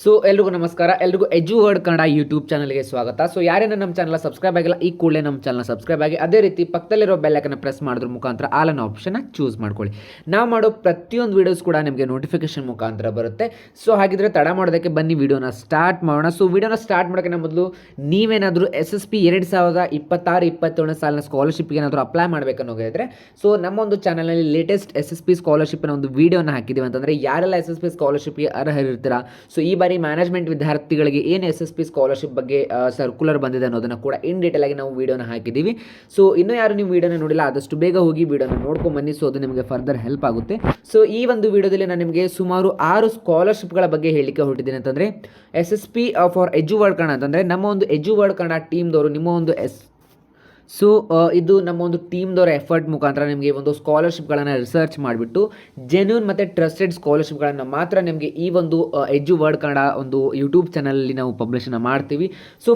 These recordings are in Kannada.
ಸೊ ಎಲ್ರಿಗೂ ನಮಸ್ಕಾರ. ಎಲ್ರಿಗೂ ಎಜುವರ್ಡ್ ಕನ್ನಡ ಯೂಟ್ಯೂಬ್ ಚಾನಲ್ಗೆ ಸ್ವಾಗತ. ಸೊ ಯಾರೇನ ನಮ್ಮ ಚಾನಲ್ ಸಬ್ಸ್ಕ್ರೈಬ್ ಆಗಿಲ್ಲ, ಈ ಕೂಡಲೇ ನಮ್ಮ ಚಾನಲ್ ಸಬ್ಸ್ಕ್ರೈಬ್ ಆಗಿ, ಅದೇ ರೀತಿ ಪಕ್ಕದಲ್ಲಿರೋ ಬೆಲ್ಲೈಕನ್ನ ಪ್ರೆಸ್ ಮಾಡೋದ್ರ ಮುಖಾಂತರ ಆಲ್ ಅನ್ನೋ ಆಪ್ಷನ್ನ ಚೂಸ್ ಮಾಡ್ಕೊಳ್ಳಿ. ನಾವು ಮಾಡೋ ಪ್ರತಿಯೊಂದು ವೀಡಿಯೋಸ್ ಕೂಡ ನಿಮಗೆ ನೋಟಿಫಿಕೇಶನ್ ಮುಖಾಂತರ ಬರುತ್ತೆ. ಸೊ ಹಾಗಿದ್ರೆ ತಡ ಮಾಡೋದಕ್ಕೆ ಬನ್ನಿ ವಿಡಿಯೋನ ಸ್ಟಾರ್ಟ್ ಮಾಡೋಣ. ಸೊ ವಿಡಿಯೋನ ಸ್ಟಾರ್ಟ್ ಮಾಡೋಕ್ಕಿಂತ ಮೊದಲು ನೀವೇನಾದರೂ SSP 2026-27 ಸಾಲಿನ ಸ್ಕಾಲರ್ಶಿಪ್ಗೆ ಏನಾದರೂ ಅಪ್ಲೈ ಮಾಡಬೇಕನ್ನೋಗಿದ್ರೆ ಸೊ ನಮ್ಮ ಒಂದು ಚಾನಲ್ನಲ್ಲಿ ಲೇಟೆಸ್ಟ್ SSP ಸ್ಕಾಲರ್ಶಿಪ್ನ ಒಂದು ವೀಡಿಯೋನ ಹಾಕಿದ್ದೀವಿ. ಅಂತಂದರೆ ಯಾರೆಲ್ಲ SSP ಸ್ಕಾಲರ್ಶಿಪ್ಗೆ ಅರ್ಹರಿರ್ತೀರಾ, ಸೊ ಈ ಬಾರಿ ಮ್ಯಾನೇಜ್ಮೆಂಟ್ ವಿದ್ಯಾರ್ಥಿಗಳಿಗೆ ಏನು SSP ಸ್ಕಾಲರ್ಶಿಪ್ ಬಗ್ಗೆ ಸರ್ಕ್ಯುಲರ್ ಬಂದಿದೆ ಅನ್ನೋದನ್ನು ಕೂಡ ಇನ್ ಡೀಟೇಲ್ ಆಗಿ ನಾವು ವೀಡಿಯೋನ ಹಾಕಿದ್ದೀವಿ. ಸೊ ಇನ್ನೂ ಯಾರು ನೀವು ವೀಡಿಯೋನ ನೋಡಿಲ್ಲ, ಆದಷ್ಟು ಬೇಗ ಹೋಗಿ ವೀಡಿಯೋನ ನೋಡ್ಕೊಂಡು ಬನ್ನಿ. ಸೊ ಅದು ನಿಮಗೆ ಫರ್ದರ್ ಹೆಲ್ಪ್ ಆಗುತ್ತೆ. ಸೊ ಈ ಒಂದು ವೀಡಿಯೋದಲ್ಲಿ ನಾನು ನಿಮಗೆ ಸುಮಾರು 6 ಸ್ಕಾಲರ್ಶಿಪ್ಗಳ ಬಗ್ಗೆ ಹೇಳಲಿಕ್ಕೆ ಹೊರಟಿದ್ದೀನಿ. ಅಂತಂದರೆ SSP ಫಾರ್ ಎಜುವರ್ಡ್ ಕನ್ನಡ ಅಂತಂದರೆ ನಮ್ಮ ಒಂದು ಎಜುವರ್ಡ್ ಕನ್ನಡ ಟೀಮ್ದವರು ನಿಮ್ಮ ಒಂದು ಇದು ನಮ್ಮ ಒಂದು ಟೀಮ್ದವರ ಎಫರ್ಟ್ ಮುಖಾಂತರ ನಿಮಗೆ ಒಂದು ಸ್ಕಾಲರ್ಶಿಪ್ಗಳನ್ನು ರಿಸರ್ಚ್ ಮಾಡಿಬಿಟ್ಟು ಜೆನ್ಯೂನ್ ಮತ್ತು ಟ್ರಸ್ಟೆಡ್ ಸ್ಕಾಲರ್ಶಿಪ್ಗಳನ್ನು ಮಾತ್ರ ನಿಮಗೆ ಈ ಒಂದು ಎಜುವರ್ಡ್ ಕನ್ನಡ ಒಂದು ಯೂಟ್ಯೂಬ್ ಚಾನಲಲ್ಲಿ ನಾವು ಪಬ್ಲಿಷನ್ನು ಮಾಡ್ತೀವಿ. ಸೊ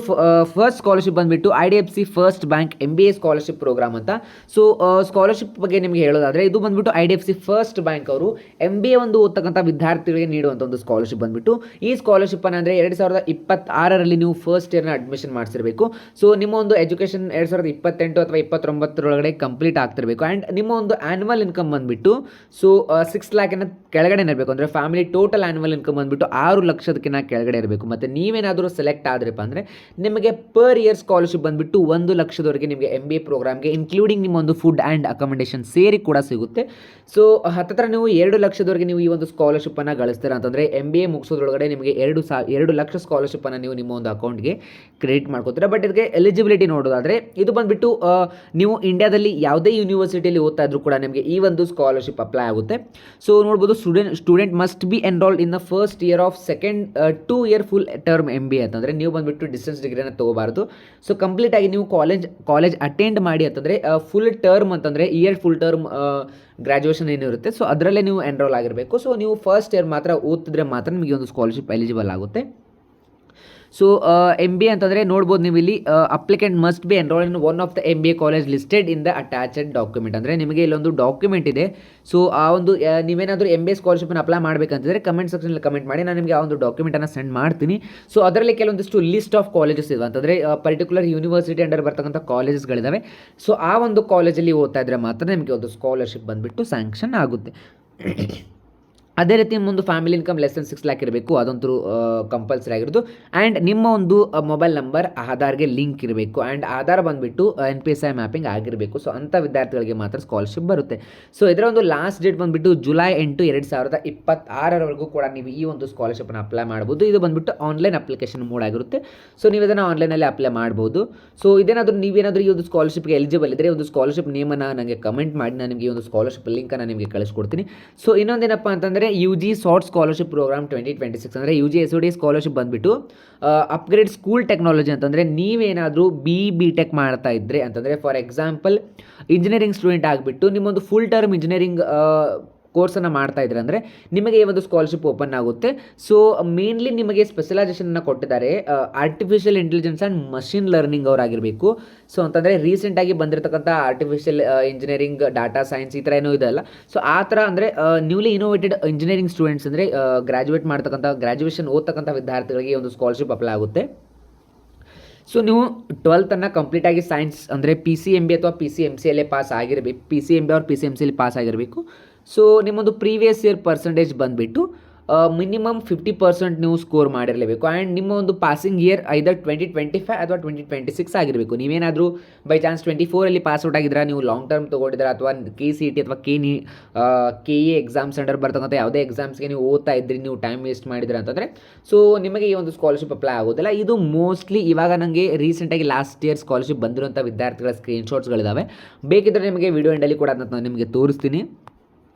ಫಸ್ಟ್ ಸ್ಕಾಲರ್ಶಿಪ್ ಬಂದುಬಿಟ್ಟು IDFC first bank MBA scholarship program ಅಂತ. ಸೊ ಸ್ಕಾಲರ್ಶಿಪ್ ಬಗ್ಗೆ ನಿಮಗೆ ಹೇಳೋದಾದರೆ ಇದು ಬಂದುಬಿಟ್ಟು IDFC ಫಸ್ಟ್ ಬ್ಯಾಂಕ್ ಅವರು MBA ಒಂದು ಓದ್ತಕ್ಕಂಥ ವಿದ್ಯಾರ್ಥಿಗಳಿಗೆ ನೀಡುವಂಥ ಒಂದು ಸ್ಕಾಲರ್ಶಿಪ್ ಬಂದುಬಿಟ್ಟು ಈ ಸ್ಕಾಲರ್ಶಿಪ್ಪನ್ನು ಅಂದರೆ 2026ರಲ್ಲಿ ನೀವು ಫಸ್ಟ್ ಇಯರ್ನ ಅಡ್ಮಿಷನ್ ಮಾಡಿಸಿರಬೇಕು. ಸೊ ನಿಮ್ಮ ಒಂದು ಎಜುಕೇಷನ್ 2028 ಅಥವಾ 29 ಕಂಪ್ಲೀಟ್ ಆಗ್ತಿರಬೇಕು. ಆ್ಯಂಡ್ ನಿಮ್ಮ ಒಂದು ಆ್ಯನ್ಯುವಲ್ ಇನ್ಕಮ್ ಬಂದುಬಿಟ್ಟು ಸೊ 6 ಲ್ಯಾಕಿನ ಕೆಳಗಡೆ ಇರಬೇಕು. ಅಂದರೆ ಫ್ಯಾಮಿಲಿ ಟೋಟಲ್ ಆ್ಯನ್ಯುವಲ್ ಇನ್ಕಮ್ ಬಂದುಬಿಟ್ಟು 6 ಲಕ್ಷದಕ್ಕಿಂತ ಕೆಳಗಡೆ ಇರಬೇಕು. ಮತ್ತು ನೀವೇನಾದರೂ ಸೆಲೆಕ್ಟ್ ಆದ್ರಪ್ಪ ಅಂದರೆ ನಿಮಗೆ ಪರ್ ಇಯರ್ ಸ್ಕಾಲರ್ಶಿಪ್ ಬಂದುಬಿಟ್ಟು 1 ಲಕ್ಷದವರೆಗೆ ನಿಮಗೆ MBA ಪ್ರೋಗ್ರಾಮ್ಗೆ ಇನ್ಕ್ಲೂಡಿಂಗ್ ನಿಮ್ಮ ಒಂದು ಫುಡ್ ಆ್ಯಂಡ್ ಅಕಾಮಿಡೇಷನ್ ಸೇರಿ ಕೂಡ ಸಿಗುತ್ತೆ. ಸೊ ಹತ್ತಿರ ನೀವು 2 ಲಕ್ಷದವರೆಗೆ ನೀವು ಈ ಒಂದು ಸ್ಕಾಲರ್ಶಿಪ್ಪನ್ನು ಗಳಿಸ್ತೀರ ಅಂತಂದರೆ MBA ಮುಗಿಸೋದ್ರೊಳಗಡೆ ನಿಮಗೆ 2 ಲಕ್ಷ ಸ್ಕಾಲರ್ಶಿಪ್ಪನ್ನು ನೀವು ನಿಮ್ಮ ಒಂದು ಅಕೌಂಟ್ಗೆ ಕ್ರೆಡಿಟ್ ಮಾಡ್ಕೋತೀರ. ಬಟ್ ಇದಕ್ಕೆ ಎಲಿಜಿಬಿಲಿಟಿ ನೋಡೋದಾದರೆ ಇದು ಬಂದುಬಿಟ್ಟು ನೀವು ಇಂಡಿಯಾದಲ್ಲಿ ಯಾವುದೇ ಯೂನಿವರ್ಸಿಟಿಯಲ್ಲಿ ಓದ್ತಾ ಇದ್ರೂ ಕೂಡ ನಿಮಗೆ ಈ ಒಂದು ಸ್ಕಾಲರ್ಶಿಪ್ ಅಪ್ಲೈ ಆಗುತ್ತೆ. ಸೊ ನೋಡ್ಬೋದು, student must be enrolled in the first year of second 2 year full term MBA ಅಂತಂದರೆ ನೀವು ಬಂದುಬಿಟ್ಟು ಡಿಸ್ಟೆನ್ಸ್ ಡಿಗ್ರಿನ ತೊಗೋಬಾರ್ದು. ಸೊ ಕಂಪ್ಲೀಟಾಗಿ ನೀವು ಕಾಲೇಜ್ ಅಟೆಂಡ್ ಮಾಡಿ ಅಂತಂದರೆ ಫುಲ್ ಟರ್ಮ್ ಅಂತಂದರೆ ಫುಲ್ ಟರ್ಮ್ ಗ್ರ್ಯಾಜುಯೇಷನ್ ಏನಿರುತ್ತೆ ಸೊ ಅದರಲ್ಲೇ ನೀವು ಎನ್ರೋಲ್ ಆಗಿರಬೇಕು. ಸೊ ನೀವು ಫಸ್ಟ್ ಇಯರ್ ಮಾತ್ರ ಓದ್ತಿದ್ರೆ ಮಾತ್ರ ನಿಮಗೆ ಒಂದು ಸ್ಕಾಲರ್ಶಿಪ್ ಎಲಿಜಿಬಲ್ ಆಗುತ್ತೆ. ಸೊ MBA ಅಂತಂದರೆ ನೋಡ್ಬೋದು ನೀವು ಇಲ್ಲಿ applicant must be enrol in one of the MBA college listed in the attached document. ಅಂದರೆ ನಿಮಗೆ ಇಲ್ಲೊಂದು ಡಾಕ್ಯುಮೆಂಟ್ ಇದೆ. ಸೊ ಆ ಒಂದು ನೀವೇನಾದರೂ MBA ಸ್ಕಾಲರ್ಶಿಪ್ಪನ್ನು ಅಪ್ಲೈ ಮಾಡಬೇಕಂತಿದ್ರೆ ಕಮೆಂಟ್ ಸೆಕ್ಷನಲ್ಲಿ ಕಮೆಂಟ್ ಮಾಡಿ, ನಾನು ನಿಮಗೆ ಆ ಒಂದು ಡಾಕ್ಯುಮೆಂಟನ್ನು ಸೆಂಡ್ ಮಾಡ್ತೀನಿ. ಸೊ ಅದರಲ್ಲಿ ಕೆಲವೊಂದಿಷ್ಟು ಲಿಸ್ಟ್ ಆಫ್ ಕಾಲೇಜಸ್ ಇದೆ. ಅಂತಂದರೆ ಪರ್ಟಿಕ್ಯುಲರ್ ಯೂನಿವರ್ಸಿಟಿ ಅಂಡರ್ ಬರ್ತಕ್ಕಂಥ ಕಾಲೇಜಸ್ಗಳಿದ್ದಾವೆ. ಸೊ ಆ ಒಂದು ಕಾಲೇಜಲ್ಲಿ ಓದ್ತಾ ಇದ್ದರೆ ಮಾತ್ರ ನಿಮಗೆ ಒಂದು ಸ್ಕಾಲರ್ಶಿಪ್ ಬಂದುಬಿಟ್ಟು ಸ್ಯಾಂಕ್ಷನ್ ಆಗುತ್ತೆ. ಅದೇ ರೀತಿ ನಿಮ್ಮೊಂದು family income less than 6 lakh ಇರಬೇಕು, ಅದಂತೂ ಕಂಪಲ್ಸರಿ ಆಗಿರೋದು. ಆ್ಯಂಡ್ ನಿಮ್ಮ ಒಂದು ಮೊಬೈಲ್ ನಂಬರ್ ಆಧಾರ್ಗೆ ಲಿಂಕ್ ಇರಬೇಕು. ಆ್ಯಂಡ್ ಆಧಾರ್ ಬಂದುಬಿಟ್ಟು NPSI ಮ್ಯಾಪಿಂಗ್ ಆಗಿರಬೇಕು. ಸೊ ಅಂಥ ವಿದ್ಯಾರ್ಥಿಗಳಿಗೆ ಮಾತ್ರ ಸ್ಕಾಲರ್ಶಿಪ್ ಬರುತ್ತೆ. ಸೊ ಇದರ ಒಂದು ಲಾಸ್ಟ್ ಡೇಟ್ ಬಂದುಬಿಟ್ಟು ಜುಲೈ 8, 2026 ಕೂಡ ನೀವು ಈ ಒಂದು ಸ್ಕಾಲರ್ಶಿಪ್ಪನ್ನು ಅಪ್ಲೈ ಮಾಡ್ಬೋದು. ಇದು ಬಂದುಬಿಟ್ಟು ಆನ್ಲೈನ್ ಅಪ್ಲಿಕೇಶನ್ ಮೋಡ್ ಆಗಿರುತ್ತೆ. ಸೊ ನೀವು ಇದನ್ನು ಆನ್ಲೈನಲ್ಲಿ ಅಪ್ಲೈ ಮಾಡ್ಬೋದು. ಸೊ ನೀವೇನಾದರೂ ಈ ಒಂದು ಸ್ಕಾಲರ್ಶಿಪ್ಗೆ ಎಲಿಜಿಬಲ್ ಇದ್ದರೆ ಒಂದು ಸ್ಕಾಲರ್ಶಿಪ್ ನೇಮನ್ನು ನನಗೆ ಕಮೆಂಟ್ ಮಾಡಿ, ನಾನು ನಿಮಗೆ ಈ ಒಂದು ಸ್ಕಾಲರ್ಶಿಪ್ ಲಿಂಕನ್ನು ನಿಮಗೆ ಕಳಿಸ್ಕೊಡ್ತೀನಿ. ಸೊ ಇನ್ನೊಂದೇನಪ್ಪ ಅಂತಂದರೆ UG ಶಾರ್ಟ್ ಸ್ಕಾಲರ್ಶಿಪ್ ಪ್ರೋಗ್ರಾಮ್ 2026 ಅಂದರೆ UG SOD ಸ್ಕಾಲರ್ಶಿಪ್ ಬಂದುಬಿಟ್ಟು ಅಪ್ಗ್ರೇಡ್ ಸ್ಕೂಲ್ ಟೆಕ್ನಾಲಜಿ ಅಂತಂದರೆ ನೀವೇನಾದರೂ BTech ಮಾಡ್ತಾ ಇದ್ದರೆ ಅಂತಂದರೆ ಫಾರ್ ಎಕ್ಸಾಂಪಲ್ ಇಂಜಿನಿಯರಿಂಗ್ ಸ್ಟೂಡೆಂಟ್ ಆಗಿಬಿಟ್ಟು ನಿಮ್ಮೊಂದು ಫುಲ್ ಟರ್ಮ್ ಇಂಜಿನಿಯರಿಂಗ್ ಕೋರ್ಸನ್ನು ಮಾಡ್ತಾ ಇದ್ರೆ ಅಂದರೆ ನಿಮಗೆ ಈ ಒಂದು ಸ್ಕಾಲರ್ಶಿಪ್ ಓಪನ್ ಆಗುತ್ತೆ. ಸೊ ಮೇನ್ಲಿ ನಿಮಗೆ ಸ್ಪೆಷಲೈಸೇಷನನ್ನು ಕೊಟ್ಟಿದ್ದಾರೆ artificial intelligence and machine learning ಅವರಾಗಿರಬೇಕು. ಸೊ ಅಂತಂದರೆ ರೀಸೆಂಟಾಗಿ ಬಂದಿರತಕ್ಕಂಥ ಆರ್ಟಿಫಿಷಿಯಲ್ ಇಂಜಿನಿಯರಿಂಗ್, ಡಾಟಾ ಸೈನ್ಸ್ ಈ ಥರ ಏನೂ ಇದೆಲ್ಲ. ಸೊ ಆ ಥರ ಅಂದರೆ ನ್ಯೂಲಿ ಇನೋವೇಟೆಡ್ ಇಂಜಿನಿಯರಿಂಗ್ ಸ್ಟೂಡೆಂಟ್ಸ್ ಅಂದರೆ ಗ್ರ್ಯಾಜುಯೇಷನ್ ಓದ್ತಕ್ಕಂಥ ವಿದ್ಯಾರ್ಥಿಗಳಿಗೆ ಒಂದು ಸ್ಕಾಲರ್ಶಿಪ್ ಅಪ್ಲೈ ಆಗುತ್ತೆ. ಸೊ ನೀವು 12th ಕಂಪ್ಲೀಟಾಗಿ ಸೈನ್ಸ್ ಅಂದರೆ PCMB ಅಥವಾ PCMCಯಲ್ಲೇ ಪಾಸ್ ಆಗಿರಬೇಕು. PCMB ಅವ್ರು PCMCಯಲ್ಲಿ ಪಾಸ್ ಆಗಿರಬೇಕು. ಸೊ ನಿಮ್ಮೊಂದು ಪ್ರೀವಿಯಸ್ ಇಯರ್ ಪರ್ಸೆಂಟೇಜ್ ಬಂದುಬಿಟ್ಟು ಮಿನಿಮಮ್ 50% ನೀವು ಸ್ಕೋರ್ ಮಾಡಿರಲೇಬೇಕು. ಆ್ಯಂಡ್ ನಿಮ್ಮ ಒಂದು ಪಾಸಿಂಗ್ ಇಯರ್ ಐದರ್ 2025 ಅಥವಾ 2026 ಆಗಿರಬೇಕು. ನೀವೇನಾದರೂ ಬೈ ಚಾನ್ಸ್ 24ರಲ್ಲಿ ಪಾಸ್ಔಟ್ ಆಗಿದ್ರೆ, ನೀವು ಲಾಂಗ್ ಟರ್ಮ್ ತೊಗೊಂಡಿದ್ರೆ ಅಥವಾ KCET ಅಥವಾ KE ಎಕ್ಸಾಮ್ಸ್ ಅಂಡರ್ ಬರ್ತಕ್ಕಂಥ ಯಾವುದೇ ಎಕ್ಸಾಮ್ಸ್ಗೆ ನೀವು ಓದ್ತಾ ಇದ್ರಿ, ನೀವು ಟೈಮ್ ವೇಸ್ಟ್ ಮಾಡಿದ್ರೆ ಅಂತಂದರೆ ಸೊ ನಿಮಗೆ ಈ ಒಂದು ಸ್ಕಾಲರ್ಶಿಪ್ ಅಪ್ಲೈ ಆಗೋದಿಲ್ಲ. ಇದು ಮೋಸ್ಟ್ಲಿ ಇವಾಗ ನನಗೆ ರೀಸೆಂಟಾಗಿ ಲಾಸ್ಟ್ ಇಯರ್ ಸ್ಕಾಲರ್ಶಿಪ್ ಬಂದಿರುವಂಥ ವಿದ್ಯಾರ್ಥಿಗಳ ಸ್ಕ್ರೀನ್ಶಾಟ್ಸ್ಗಳಿದ್ದಾವೆ. ಬೇಕಿದ್ದರೆ ನಿಮಗೆ ವಿಡಿಯೋ ಎಂಡಲ್ಲಿ ಕೂಡ ಅದನ್ನು ನಾನು ನಿಮಗೆ ತೋರಿಸ್ತೀನಿ.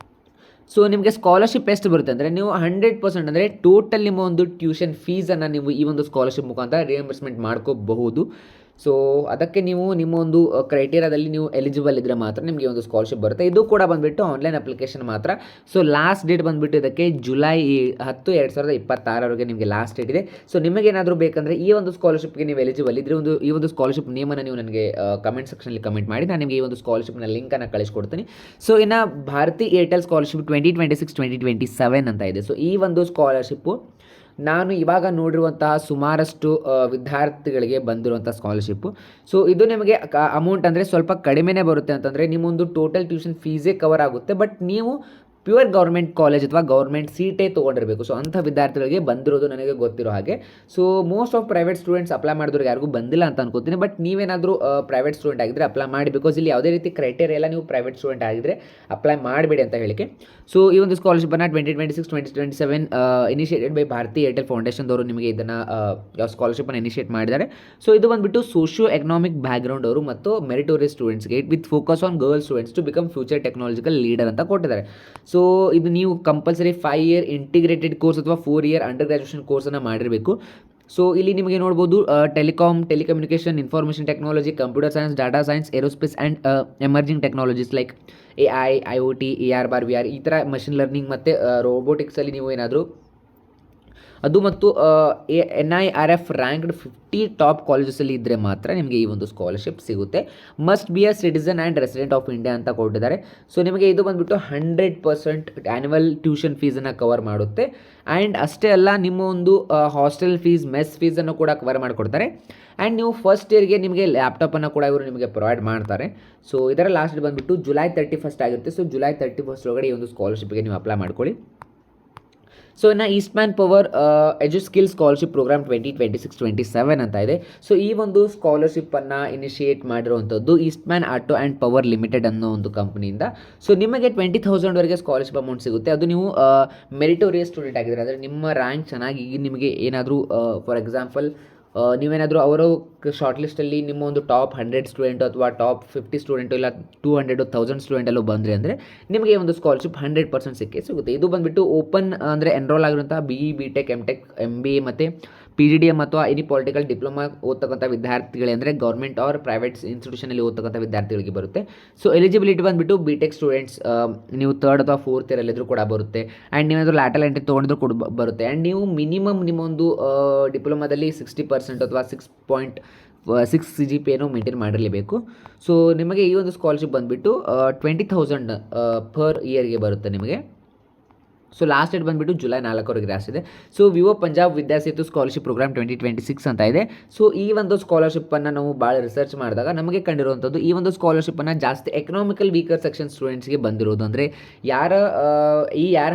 ಸೊ ನಿಮಗೆ ಸ್ಕಾಲರ್ಶಿಪ್ ಎಷ್ಟು ಬರುತ್ತೆ ಅಂದರೆ ನೀವು 100% ಅಂದರೆ ಟೋಟಲ್ ನಿಮ್ಮ ಒಂದು ಟ್ಯೂಷನ್ ಫೀಸನ್ನು ನೀವು ಈ ಒಂದು ಸ್ಕಾಲರ್ಶಿಪ್ ಮುಖಾಂತರ ರಿಯಂಬರ್ಸ್ಮೆಂಟ್ ಮಾಡ್ಕೋಬಹುದು. ಸೊ ಅದಕ್ಕೆ ನೀವು ನಿಮ್ಮ ಒಂದು ಕ್ರೈಟೀರಿಯಾದಲ್ಲಿ ನೀವು ಎಲಿಜಿಬಲ್ ಇದ್ದರೆ ಮಾತ್ರ ನಿಮಗೆ ಒಂದು ಸ್ಕಾಲರ್ಶಿಪ್ ಬರುತ್ತೆ. ಇದು ಕೂಡ ಬಂದುಬಿಟ್ಟು ಆನ್ಲೈನ್ ಅಪ್ಲಿಕೇಶನ್ ಮಾತ್ರ. ಸೊ ಲಾಸ್ಟ್ ಡೇಟ್ ಬಂದುಬಿಟ್ಟು ಇದಕ್ಕೆ ಜುಲೈ 10, 2026 ನಿಮಗೆ ಲಾಸ್ಟ್ ಡೇಟ್ ಇದೆ. ಸೊ ನಿಮಗೇನಾದರೂ ಬೇಕಂದರೆ ಈ ಒಂದು ಸ್ಕಾಲರ್ಶಿಪ್ಗೆ ನೀವು ಎಲಿಜಿಬಲ್ ಇದ್ದರೆ ಈ ಒಂದು ಸ್ಕಾಲರ್ಶಿಪ್ ನೇಮನ್ನು ನೀವು ನನಗೆ ಕಮೆಂಟ್ ಸೆಕ್ಷನಲ್ಲಿ ಕಮೆಂಟ್ ಮಾಡಿ, ನಾನು ನಿಮಗೆ ಈ ಒಂದು ಸ್ಕಾಲರ್ಶಿಪ್ನ ಲಿಂಕನ್ನು ಕಳಿಸ್ಕೊಡ್ತೀನಿ. ಸೊ ಇನ್ನು ಭಾರತಿ ಏರ್ಟೆಲ್ ಸ್ಕಾಲರ್ಶಿಪ್ 2026-2027 ಅಂತ ಇದೆ. ಸೊ ಈ ಒಂದು ಸ್ಕಾಲರ್ಶಿಪ್ಪು ನಾನು ಇವಾಗ ನೋಡಿರುವಂತಹ ಸುಮಾರಷ್ಟು ವಿದ್ಯಾರ್ಥಿಗಳಿಗೆ ಬಂದಿರುವಂಥ ಸ್ಕಾಲರ್ಶಿಪ್ಪು. ಸೊ ಇದು ನಿಮಗೆ ಅಮೌಂಟ್ ಅಂದರೆ ಸ್ವಲ್ಪ ಕಡಿಮೆನೇ ಬರುತ್ತೆ ಅಂತಂದರೆ ನಿಮ್ಮೊಂದು ಟೋಟಲ್ ಟ್ಯೂಷನ್ ಫೀಸೇ ಕವರ್ ಆಗುತ್ತೆ. ಬಟ್ ನೀವು ಪ್ಯೂರ್ ಗೌರ್ಮೆಂಟ್ ಕಾಲೇಜ್ ಅಥವಾ ಗೌರ್ಮೆಂಟ್ ಸೀಟೇ ತೊಗೊಂಡಿರಬೇಕು. ಸೊ ಅಂಥ ವಿದ್ಯಾರ್ಥಿಗಳಿಗೆ ಬಂದಿರೋದು ನನಗೆ ಗೊತ್ತಿರೋ ಹಾಗೆ. So most of private students apply ಮಾಡಿದವ್ರಿಗೆ ಯಾರಿಗೂ ಬಂದಿಲ್ಲ ಅಂತ ಅನ್ಕೋತೀನಿ. ಬಟ್ ನೀವೇನಾದರೂ ಪ್ರೈವೇಟ್ ಸ್ಟೂಡೆಂಟ್ ಆಗಿದ್ದರೆ ಅಪ್ಲೈ ಮಾಡಿ, ಬಿಕಾಸ್ ಇಲ್ಲಿ ಯಾವುದೇ ರೀತಿ ಕ್ರೈಟೇರಿಯಾ ಎಲ್ಲ ನೀವು ಪ್ರೈವೇಟ್ ಸ್ಟೂಡೆಂಟ್ ಆಗಿದ್ದರೆ ಅಪ್ಲೈ ಮಾಡಬೇಡಿ ಅಂತ ಹೇಳಿಕೆ. ಸೊ ಈ ಒಂದು ಸ್ಕಾಲರ್ಶಿಪ್ಪನ್ನು 2026-2027 ಇನಿಷಿಯೇಟೆಡ್ ಬೈ ಭಾರತಿ ಏರ್ಟೆಲ್ ಫೌಂಡೇಶನ್ದವರು ನಿಮಗೆ ಇದನ್ನು ಸ್ಕಾಲರ್ಶಿಪ್ಪನ್ನು ಇನಿಷಿಯೇಟ್ ಮಾಡಿದ್ದಾರೆ. ಸೊ ಇದು ಬಂದುಬಿಟ್ಟು ಸೋಷಿಯೋ ಎಕನಾಮಿಕ್ ಬ್ಯಾಕ್ಗ್ರೌಂಡ್ ಅವರು ಮತ್ತು ಮೆರಿಟೋರಿಯಸ್ ಸ್ಟೂಡೆಂಟ್ಸ್ಗೆ with focus on girl students to become future technological leader ಅಂತ ಕೊಟ್ಟಿದ್ದಾರೆ. ಸೊ ಇದು ನೀವು ಕಂಪಲ್ಸರಿ 5 ಇಯರ್ ಇಂಟಿಗ್ರೇಟೆಡ್ ಕೋರ್ಸ್ ಅಥವಾ 4 ಇಯರ್ ಅಂಡರ್ ಗ್ರಾಜುಯೇಷನ್ ಕೋರ್ಸನ್ನು ಮಾಡಿರಬೇಕು. ಸೊ ಇಲ್ಲಿ ನಿಮಗೆ ನೋಡ್ಬೋದು telecommunication, information technology, computer science, data science, aerospace and emerging technologies like AI, IoT, AR, VR ಈ ಥರ ಮಷಿನ್ ಲರ್ನಿಂಗ್ ಮತ್ತು ರೋಬೋಟಿಕ್ಸಲ್ಲಿ ನೀವು ಏನಾದರೂ ಅದು ಮತ್ತು NIRF ರ್ಯಾಂಕ್ಡ್ 50 ಟಾಪ್ ಕಾಲೇಜಸಲ್ಲಿ ಇದ್ದರೆ ಮಾತ್ರ ನಿಮಗೆ ಈ ಒಂದು ಸ್ಕಾಲರ್ಶಿಪ್ ಸಿಗುತ್ತೆ. Must be a citizen and resident of India ಅಂತ ಕೊಟ್ಟಿದ್ದಾರೆ. ಸೊ ನಿಮಗೆ ಇದು ಬಂದುಬಿಟ್ಟು 100% ಆ್ಯನ್ಯುವಲ್ ಟ್ಯೂಷನ್ ಫೀಸನ್ನು ಕವರ್ ಮಾಡುತ್ತೆ. ಆ್ಯಂಡ್ ಅಷ್ಟೇ ಅಲ್ಲ, ನಿಮ್ಮ ಒಂದು ಹಾಸ್ಟೆಲ್ ಫೀಸ್, ಮೆಸ್ ಫೀಸನ್ನು ಕೂಡ ಕವರ್ ಮಾಡಿಕೊಡ್ತಾರೆ. ಆ್ಯಂಡ್ ನೀವು ಫಸ್ಟ್ ಇಯರ್ಗೆ ನಿಮಗೆ ಲ್ಯಾಪ್ಟಾಪನ್ನು ಕೂಡ ಇವರು ನಿಮಗೆ ಪ್ರೊವೈಡ್ ಮಾಡ್ತಾರೆ. ಸೊ ಇದರ ಲಾಸ್ಟ್ ಬಂದುಬಿಟ್ಟು ಜುಲೈ 31 ಆಗಿರುತ್ತೆ. ಸೊ ಜುಲೈ 31 ಒಳಗಡೆ ಈ ಒಂದು ಸ್ಕಾಲರ್ಶಿಪ್ಗೆ ನೀವು ಅಪ್ಲೈ ಮಾಡ್ಕೊಳ್ಳಿ. ಸೊ ಇನ್ನು ಈಸ್ಟ್ಮ್ಯಾನ್ ಪವರ್ ಎಜು ಸ್ಕಿಲ್ ಸ್ಕಾಲರ್ಶಿಪ್ ಪ್ರೋಗ್ರಾಮ್ 2026-27 ಅಂತ ಇದೆ. ಸೊ ಈ ಒಂದು ಸ್ಕಾಲರ್ಶಿಪ್ಪನ್ನು ಇನಿಷಿಯೇಟ್ ಮಾಡಿರುವಂಥದ್ದು ಈಸ್ಟ್ಮ್ಯಾನ್ ಆಟೋ ಆ್ಯಂಡ್ ಪವರ್ ಲಿಮಿಟೆಡ್ ಅನ್ನೋ ಒಂದು ಕಂಪ್ನಿಯಿಂದ. ಸೊ ನಿಮಗೆ 20,000ವರೆಗೆ ಸ್ಕಾಲರ್ಶಿಪ್ ಅಮೌಂಟ್ ಸಿಗುತ್ತೆ. ಅದು ನೀವು ಮೆರಿಟೋರಿಯಸ್ ಸ್ಟೂಡೆಂಟ್ ಆಗಿದ್ದಾರೆ, ಅಂದರೆ ನಿಮ್ಮ ರ್ಯಾಂಕ್ ಚೆನ್ನಾಗಿ ನಿಮಗೆ ಏನಾದರೂ ಫಾರ್ ಎಕ್ಸಾಂಪಲ್ ನೀವೇನಾದರೂ ಅವರು ಶಾರ್ಟ್ ಲಿಸ್ಟಲ್ಲಿ ನಿಮ್ಮ ಒಂದು ಟಾಪ್ 100 ಸ್ಟೂಡೆಂಟು ಅಥವಾ ಟಾಪ್ 50 ಸ್ಟೂಡೆಂಟು ಇಲ್ಲ 200 1000 ಸ್ಟೂಡೆಂಟಲ್ಲೂ ಬಂದರೆ ಅಂದರೆ ನಿಮಗೆ ಒಂದು ಸ್ಕಾಲರ್ಶಿಪ್ 100% ಸಿಗುತ್ತೆ. ಇದು ಬಂದುಬಿಟ್ಟು ಓಪನ್ ಅಂದರೆ ಎನ್ರೋಲ್ ಆಗಿರುವಂಥ BE, BTech, MTech, MBA ಮತ್ತು PGDM ಅಥವಾ ಎನಿ ಪೊಲಿಟಿಕಲ್ ಡಿಪ್ಲೊಮಾ ಓದ್ತಕ್ಕಂಥ ವಿದ್ಯಾರ್ಥಿಗಳೇ ಅಂದರೆ ಗೌರ್ಮೆಂಟ್ ಆರ್ ಪ್ರೈವೇಟ್ ಇನ್ಸ್ಟಿಟ್ಯೂಷನಲ್ಲಿ ಓದ್ತಕ್ಕಂಥ ವಿದ್ಯಾರ್ಥಿಗಳಿಗೆ ಬರುತ್ತೆ. ಸೊ ಎಲಿಜಿಬಿಲಿಟಿ ಬಂದುಬಿಟ್ಟು BTech ಸ್ಟೂಡೆಂಟ್ಸ್ ನೀವು 3rd ಅಥವಾ 4th ಇಯರಲ್ಲಿದ್ದರೂ ಕೂಡ ಬರುತ್ತೆ. ಆ್ಯಂಡ್ ನೀವೇನಾದರೂ ಲ್ಯಾಟರಲ್ ಎಂಟ್ರಿ ತೊಗೊಂಡಿದ್ರು ಕೂಡ ಬರುತ್ತೆ. ಆ್ಯಂಡ್ ನೀವು ಮಿನಿಮಮ್ ನಿಮ್ಮೊಂದು ಡಿಪ್ಲೊಮಾದಲ್ಲಿ 60% ಅಥವಾ 6.6 CGPA ಮೇಂಟೈನ್ ಮಾಡಿರಲೇಬೇಕು. ಸೊ ನಿಮಗೆ ಈ ಒಂದು ಸ್ಕಾಲರ್ಶಿಪ್ ಬಂದುಬಿಟ್ಟು 20,000 ಪರ್ ಇಯರ್ಗೆ ಬರುತ್ತೆ ನಿಮಗೆ. ಸೊ ಲಾಸ್ಟ್ ಡೇಟ್ ಬಂದುಬಿಟ್ಟು ಜುಲೈ 4 ಲಾಸ್ಟ್ ಇದೆ. So Vivo Punjab Vidyasetu scholarship programme 2026 ಅಂತ ಇದೆ. ಸೊ ಈ ಒಂದು ಸ್ಕಾಲರ್ಶಿಪ್ಪನ್ನು ನಾವು ಭಾಳ ರಿಸರ್ಚ್ ಮಾಡಿದಾಗ ನಮಗೆ ಕಂಡಿರುವಂಥದ್ದು ಈ ಒಂದು ಸ್ಕಾಲರ್ಶಿಪ್ಪನ್ನು ಜಾಸ್ತಿ ಎಕನಾಮಿಕಲ್ ವೀಕರ್ ಸೆಕ್ಷನ್ ಸ್ಟೂಡೆಂಟ್ಸ್ಗೆ ಬಂದಿರೋದು. ಅಂದರೆ ಯಾರ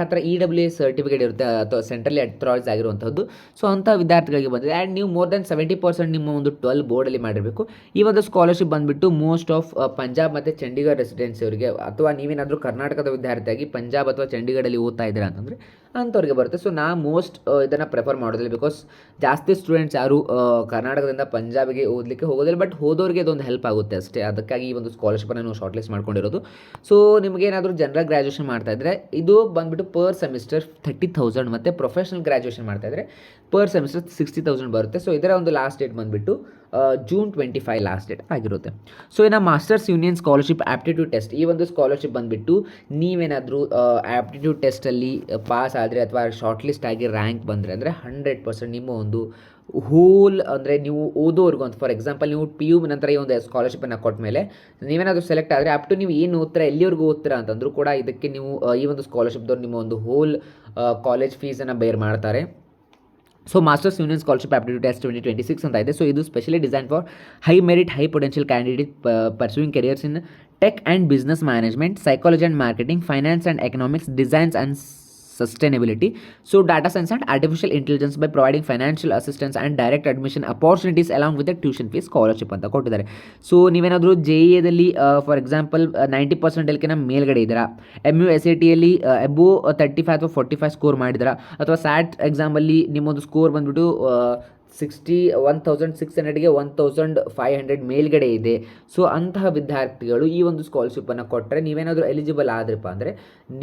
ಹತ್ರ EWS ಸರ್ಟಿಫಿಕೇಟ್ ಇರುತ್ತೆ ಅಥವಾ ಸೆಂಟ್ರಲಿ ಅಥರೈಸ್ ಆಗಿರುವಂಥದ್ದು, ಸೊ ಅಂಥ ವಿದ್ಯಾರ್ಥಿಗಳಿಗೆ ಬಂದಿದೆ. ಆ್ಯಂಡ್ ನೀವು ಮೋರ್ ದೆನ್ 70% ನಿಮ್ಮ ಒಂದು 12 ಬೋರ್ಡಲ್ಲಿ ಮಾಡಿರಬೇಕು. ಈ ಒಂದು ಸ್ಕಾಲರ್ಶಿಪ್ ಬಂದುಬಿಟ್ಟು ಮೋಸ್ಟ್ ಆಫ್ ಪಂಜಾಬ್ ಮತ್ತು ಚಂಡೀಗಢ ರೆಸಿಡೆನ್ಸಿ ಅವರಿಗೆ, ಅಥವಾ ನೀವೇನಾದರೂ ಕರ್ನಾಟಕದ ವಿದ್ಯಾರ್ಥಿಯಾಗಿ ಪಂಜಾಬ್ ಅಥವಾ ಚಂಡೀಗಢಲ್ಲಿ ಓದ್ತಾ ಇದ್ದೀರಾ ಅಂತಂದರೆ ಅಂಥವ್ರಿಗೆ ಬರುತ್ತೆ. ಸೊ ನಾ ಮೋಸ್ಟ್ ಇದನ್ನು ಪ್ರಿಫರ್ ಮಾಡೋದಿಲ್ಲ, ಬಿಕಾಸ್ ಜಾಸ್ತಿ ಸ್ಟೂಡೆಂಟ್ಸ್ ಯಾರು ಕರ್ನಾಟಕದಿಂದ ಪಂಜಾಬಿಗೆ ಓದಲಿಕ್ಕೆ ಹೋಗೋದಿಲ್ಲ. ಬಟ್ ಹೋದವ್ರಿಗೆ ಇದೊಂದು ಹೆಲ್ಪ್ ಆಗುತ್ತೆ ಅಷ್ಟೇ. ಅದಕ್ಕಾಗಿ ಈ ಒಂದು ಸ್ಕಾಲರ್ಶಿಪ್ಪನ್ನು ನಾವು ಶಾರ್ಟ್ ಲಿಸ್ಟ್ ಮಾಡ್ಕೊಂಡಿರೋದು. ಸೊ ನಿಮಗೇನಾದರೂ ಜನರಲ್ ಗ್ರ್ಯಾಜುಯೇಷನ್ ಮಾಡ್ತಾಯಿದ್ರೆ ಇದು ಬಂದುಬಿಟ್ಟು ಪರ್ ಸೆಮಿಸ್ಟರ್ 30,000 ಮತ್ತು ಪ್ರೊಫೆಷನಲ್ ಗ್ರ್ಯಾಜುಯೇಷನ್ ಮಾಡ್ತಾಯಿದ್ರೆ ಪರ್ ಸೆಮಿಸ್ಟರ್ 60,000 ಬರುತ್ತೆ. ಸೊ ಇದರ ಒಂದು ಲಾಸ್ಟ್ ಡೇಟ್ ಬಂದುಬಿಟ್ಟು June 25 ಲಾಸ್ಟ್ ಡೇಟ್ ಆಗಿರುತ್ತೆ. ಸೊ ಇನ್ನು masters union scholarship aptitude test, ಈ ಒಂದು ಸ್ಕಾಲರ್ಶಿಪ್ ಬಂದುಬಿಟ್ಟು ನೀವೇನಾದರೂ ಆ್ಯಪ್ಟಿಟ್ಯೂಡ್ ಟೆಸ್ಟಲ್ಲಿ ಪಾಸ್ ಆದರೆ ಅಥವಾ ಶಾರ್ಟ್ ಲಿಸ್ಟ್ ಆಗಿ ರ್ಯಾಂಕ್ ಬಂದರೆ ಅಂದರೆ 100% ನಿಮ್ಮ ಒಂದು ಹೋಲ್ ಅಂದರೆ ನೀವು ಓದೋವರೆಗೂ ಅಂತ, ಫಾರ್ ಎಕ್ಸಾಂಪಲ್ ನೀವು PU ನಂತರ ಈ ಒಂದು ಸ್ಕಾಲರ್ಶಿಪ್ಪನ್ನು ಕೊಟ್ಟ ಮೇಲೆ ನೀವೇನಾದರೂ ಸೆಲೆಕ್ಟ್ ಆದರೆ ಅಪ್ ಟು ನೀವು ಏನು ಓದ್ತೀರಾ, ಎಲ್ಲಿವರೆಗೂ ಓದ್ತೀರಾ ಅಂತಂದರೂ ಕೂಡ ಇದಕ್ಕೆ ನೀವು ಈ ಒಂದು ಸ್ಕಾಲರ್ಶಿಪ್ದವ್ರು ನಿಮ್ಮ ಒಂದು ಹೋಲ್ ಕಾಲೇಜ್ ಫೀಸನ್ನು ಬೇರ್ ಮಾಡ್ತಾರೆ. So masters union scholarship aptitude test 2026 ಅಂತ ಇದೆ. ಸೊ ಇದು specially design for high merit high potential candidate pursuing careers in tech and business management, psychology and marketing, finance and economics, designs and sustainability. So data science and artificial intelligence by providing financial assistance and direct admission opportunities along with the tuition fee scholarship ಅಂತ ಕೊಟ್ಟಿದ್ದಾರೆ. ಸೊ ನೀವೇನಾದರೂ JEAದಲ್ಲಿ ಫಾರ್ ಎಕ್ಸಾಂಪಲ್ 90% ಮೇಲ್ಗಡೆ ಇದ್ದೀರಾ, MUSATಯಲ್ಲಿ ಅಬೋವ್ 35 ಅಥವಾ 45 ಸ್ಕೋರ್ ಮಾಡಿದ್ದೀರಾ, ಅಥವಾ SAT ಎಕ್ಸಾಮಲ್ಲಿ ನಿಮ್ಮೊಂದು ಸ್ಕೋರ್ ಬಂದುಬಿಟ್ಟು 1,600ಗೆ 1,500 ಮೇಲ್ಗಡೆ ಇದೆ. ಸೊ ಅಂತಹ ವಿದ್ಯಾರ್ಥಿಗಳು ಈ ಒಂದು ಸ್ಕಾಲರ್ಶಿಪ್ಪನ್ನು ಕೊಟ್ಟರೆ ನೀವೇನಾದರೂ ಎಲಿಜಿಬಲ್ ಆದ್ರಪ್ಪ ಅಂದರೆ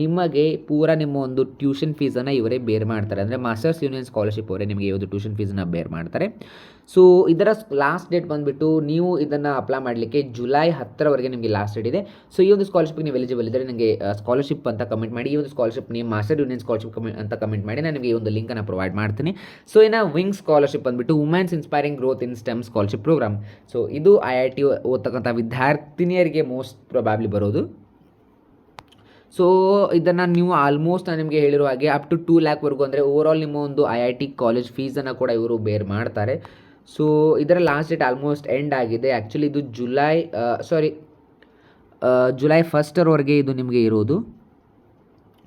ನಿಮಗೆ ಪೂರ ನಿಮ್ಮ ಒಂದು ಟ್ಯೂಷನ್ ಫೀಸನ್ನು ಇವರೇ ಬೇರ್ ಮಾಡ್ತಾರೆ. ಅಂದರೆ ಮಾಸ್ಟರ್ಸ್ ಯೂನಿಯನ್ ಸ್ಕಾಲರ್ಶಿಪ್ ಅವರೇ ನಿಮಗೆ ಈ ಒಂದು ಟ್ಯೂಷನ್ ಫೀಸನ್ನು ಬೇರ್ ಮಾಡ್ತಾರೆ. ಸೊ ಇದರ ಲಾಸ್ಟ್ ಡೇಟ್ ಬಂದುಬಿಟ್ಟು ನೀವು ಇದನ್ನು ಅಪ್ಲೈ ಮಾಡಲಿಕ್ಕೆ ಜುಲೈ 10 ನಿಮಗೆ ಲಾಸ್ಟ್ ಡೇಟ್ ಇದೆ. ಸೊ ಈ ಒಂದು ಸ್ಕಾಲರ್ಶಿಪ್ಗೆ ನೀವು ಎಲಿಜಿಬಲ್ ಇದ್ದರೆ ನನಗೆ ಸ್ಕಾಲರ್ಶಿಪ್ ಅಂತ ಕಮೆಂಟ್ ಮಾಡಿ, ಈ ಒಂದು ಸ್ಕಾಲರ್ಶಿಪ್ ನೀವು ಮಾಸ್ಟರ್ ಯೂನಿಯನ್ ಸ್ಕಾಲರ್ಶಿಪ್ ಅಂತ ಕಮೆಂಟ್ ಮಾಡಿ, ನಾನು ನಿಮಗೆ ಈ ಒಂದು ಲಿಂಕನ್ನು ಪ್ರೊವೈಡ್ ಮಾಡ್ತೀನಿ. ಸೊ ಇನ್ನು ವಿಂಗ್ ಸ್ಕಾಲರ್ಶಿಪ್ ಬಂದುಬಿಟ್ಟು women's inspiring growth in STEM scholarship program. So ಇದು IIT ಓದ್ತಕ್ಕಂಥ ವಿದ್ಯಾರ್ಥಿನಿಯರಿಗೆ ಮೋಸ್ಟ್ ಪ್ರೊಬ್ಯಾಬ್ಲಿ ಬರೋದು. ಸೊ ಇದನ್ನು ನೀವು ಆಲ್ಮೋಸ್ಟ್ ನಾನು ನಿಮಗೆ ಹೇಳಿರೋ ಹಾಗೆ ಅಪ್ ಟು 2 ಲ್ಯಾಕ್ವರೆಗೂ ಅಂದರೆ ಓವರಾಲ್ ನಿಮ್ಮ ಒಂದು IIT ಕಾಲೇಜ್ ಫೀಸನ್ನು ಕೂಡ ಇವರು ಬೇರ್ ಮಾಡ್ತಾರೆ. ಸೊ ಇದರ ಲಾಸ್ಟ್ ಡೇಟ್ ಆಲ್ಮೋಸ್ಟ್ ಎಂಡ್ ಆಗಿದೆ. ಆ್ಯಕ್ಚುಲಿ ಇದು ಜುಲೈ 1 ಇದು ನಿಮಗೆ ಇರೋದು.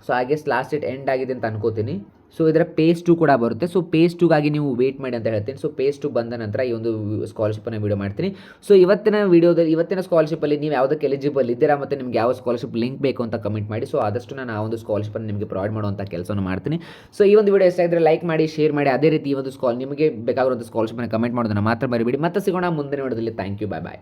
ಸೊ ಹಾಗೆ ಲಾಸ್ಟ್ ಡೇಟ್ ಎಂಡ್ ಆಗಿದೆ ಅಂತ ಅನ್ಕೋತೀನಿ. ಸೊ ಇದರ ಪೇಸ್ 2 ಕೂಡ ಬರುತ್ತೆ. ಸೊ ಪೇಸ್ 2ಗಾಗಿ ನೀವು ವೇಟ್ ಮಾಡಿ ಅಂತ ಹೇಳ್ತೀನಿ. ಸೊ ಪೇಸ್ 2 ಬಂದ ನಂತರ ಈ ಒಂದು ಸ್ಕಾಲರ್ಶಿಪ್ಪನ್ನು ವೀಡಿಯೋ ಮಾಡ್ತೀನಿ. ಸೊ ಇವತ್ತಿನ ಸ್ಕಾಲರ್ಶಿಪ್ಪಲ್ಲಿ ನೀವು ಯಾವುದಕ್ಕೆ ಎಲಿಜಿಬಲ್ ಇದ್ದೀರಾ ಮತ್ತು ನಿಮ್ಗೆ ಯಾವ ಸ್ಕಾಲರ್ಶಿಪ್ ಲಿಂಕ್ ಬೇಕು ಅಂತ ಕಮೆಂಟ್ ಮಾಡಿ. ಸೊ ಆದಷ್ಟು ನಾನು ಆ ಒಂದು ಸ್ಕಾಲರ್ಶಿಪ್ಪನ್ನು ನಿಮಗೆ ಪ್ರೊವೈಡ್ ಮಾಡುವಂಥ ಕೆಲಸವನ್ನು ಮಾಡ್ತೀನಿ. ಸೊ ಈ ಒಂದು ವಿಡಿಯೋ ಇಷ್ಟ ಆಗಿದ್ರೆ ಲೈಕ್ ಮಾಡಿ, ಶೇರ್ ಮಾಡಿ. ಅದೇ ರೀತಿ ಈ ಒಂದು ನಿಮಗೆ ಬೇಕಾಗಿರುವಂಥ ಸ್ಕಾಲರ್ಶಿಪ್ಪನ್ನು ಕಮೆಂಟ್ ಮಾಡೋದನ್ನು ಮಾತ್ರ ಮರಿಬೇಡಿ. ಮತ್ತೆ ಸಿಗೋಣ ಮುಂದಿನ ವಿಡಿಯೋದಲ್ಲಿ. Thank you, bye bye.